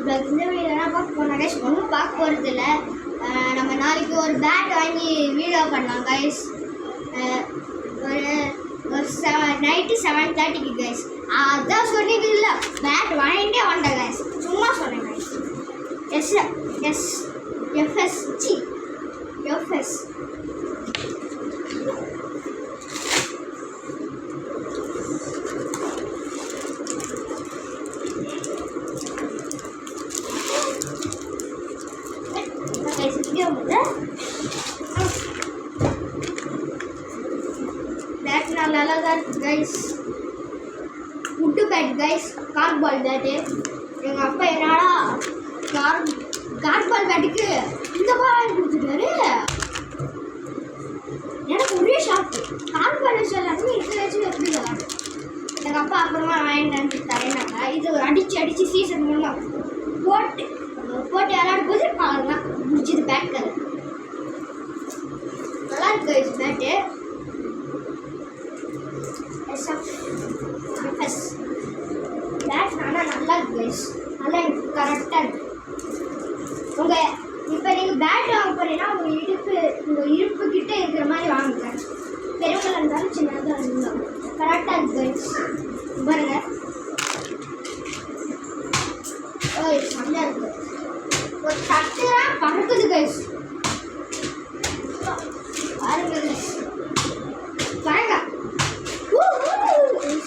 இந்த வீடியோ என்ன பார்க்க போனோம் கைஸ், ஒன்றும் பார்க்க போகிறது இல்லை. நம்ம நாளைக்கு ஒரு பேட் வாங்கி வீடியோ பண்ணலாம் கைஸ். ஒரு நைட்டு 7:30க்கு கைஸ். அதான் சொன்னீங்க இல்லை, பேட் வாங்கிட்டே வந்தேன் கைஸ், சும்மா சொன்னேன் கைஸ். எஃப்எஸ் பேட் நல்லா தான் இருக்கு கைஸ். உட்டு பேட் கைஸ், கார்ட்பால் பேட்டு. எங்கள் அப்பா என்னடா கார்ட்பால் பேட்டுக்கு இந்த பால் வாங்கி கொடுத்துட்டாரு. எனக்கு ஒரே ஷாக்கு, கார்ட்பால் வச்சு எல்லாருமே இதை வச்சு எப்படி விளாடு. எங்கள் அப்பா அப்புறமா வாங்கிட்டு தரேனாங்க. இது அடித்து சீசன் மூலமாக போட்டு விளாடும் போது பாருலாம் முடிச்சது பேட் கலர். நல்லா இருக்கு கைஸ் பேட்டு. பேட் ஆனால் நல்லா இருக்கு கைஸ், நல்லா எனக்கு கரெக்டாக இருக்கு. இப்போ நீங்கள் பேட் வாங்க போறீங்கன்னா உங்கள் இடுப்பு கிட்டே இருக்கிற மாதிரி வாங்குங்க. பெரியவங்களாக இருந்தாலும் சின்னதாக இருந்தாலும் கரெக்டாக இருக்கு கைஸ். பாருங்க, நல்லா இருக்கு. ஒரு சட்டு தான் பறக்குது கைஸ். பாருங்க கைஸ், பாருங்க,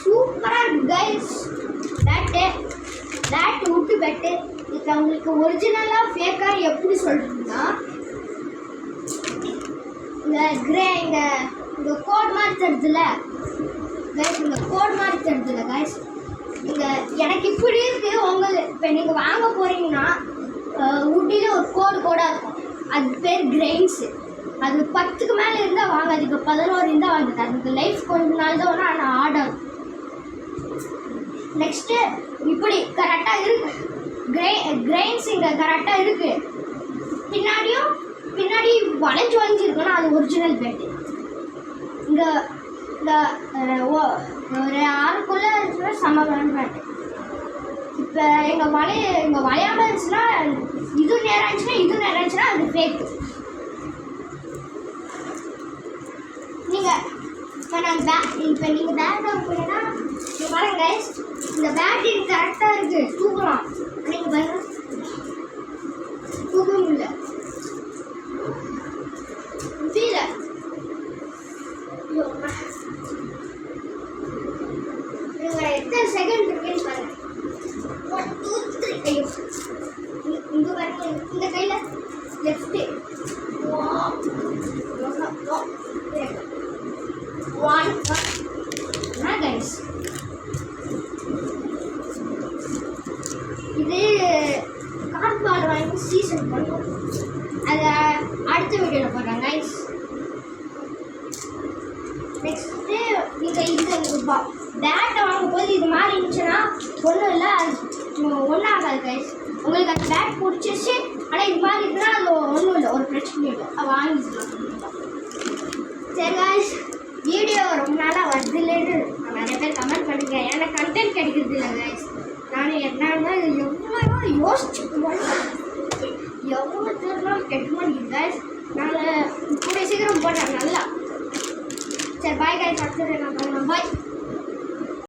சூப்பராக இருக்கு கைஸ். பேட்டு விட்டு பேட்டு. இப்போ உங்களுக்கு ஒரிஜினலாக ஃபேக்காக எப்படி சொல்கிறீங்கன்னா, இந்த கோட் மாதிரி தருதுல கைஸ், இந்த கோட் மாதிரி தருதுல கைஸ். எனக்கு இப்படி இருக்குது. இப்போ நீங்கள் வாங்க போகிறீங்கன்னா ஊட்டியில் ஒரு கோடாக இருக்கும், அது பேர் கிரெயின்ஸு. அது 10க்கு மேலே இருந்தால் வாங்காதீங்க, 11 இருந்தால் வாங்குது. அதுக்கு லைஃப் கொஞ்ச நாள் தான் ஒன்று ஆனால் ஆர்டர். நெக்ஸ்ட்டு இப்படி கரெக்டாக இருக்குது கிரெயின்ஸ், இங்கே கரெக்டாக இருக்குது. பின்னாடி வளைஞ்சிருக்குன்னா அது ஒரிஜினல் பேட்டு. இங்கே ஒரு 6க்குள்ளே இருக்கிற சமமான பேட்டு. இப்போ எங்கள் வளையாமல் இருந்துச்சுன்னா, இது நேரம் இருந்துச்சுன்னா அது ஃபேக்கு. இப்போ நீங்கள் பேட் வாங்க போனீங்கன்னா நீங்கள் பாருங்க கைஸ், இந்த பேட் எனக்கு கரெக்டாக இருக்குது, தூக்கலாம். நீங்கள் பாருங்க, தூக்க முடியல, முடியல. நீங்கள் எத்தனை செகண்ட் இருக்குன்னு பாருங்க. 1 2 3 ஐயோ, இங்கே பாருங்க, இந்த கையில் லெஃப்ட்டு 1 கைஸ். இது கார்ட்பால் வாங்கி சீசன் பண்ணுவோம், அதை அடுத்த வீடியோவில் போடுறேன் கைஸ். நெக்ஸ்ட்டு நீங்கள் இந்த பேட்டை வாங்கும்போது இது மாதிரி இருந்துச்சுன்னா ஒன்றும் இல்லை, அது ஒன்றும் ஆகாது கைஸ். உங்களுக்கு அந்த பேட் பிடிச்சிச்சு, ஆனால் இது மாதிரி இருக்குன்னா அது ஒன்றும் இல்லை, ஒரு பிரச்சனையும் இல்லை, அது வாங்கிக்கலாம். சரி கைஸ், வீடியோ ரொம்ப நாளாக வருது இல்லைன்னு நிறைய பேர் கமெண்ட் பண்ணுங்க. எனக்கு கண்டென்ட் கிடைக்கிறது இல்லை கைஸ். நான் என்னன்னா எவ்வளோ யோசிச்சு எவ்வளோ தூரம் கெட்ட மாட்டேங்குது கைஸ். நான் கூட சீக்கிரம் போட்டேன் நல்லா. சரி பாய் கைஸ், அடுத்தது நான் பாய்.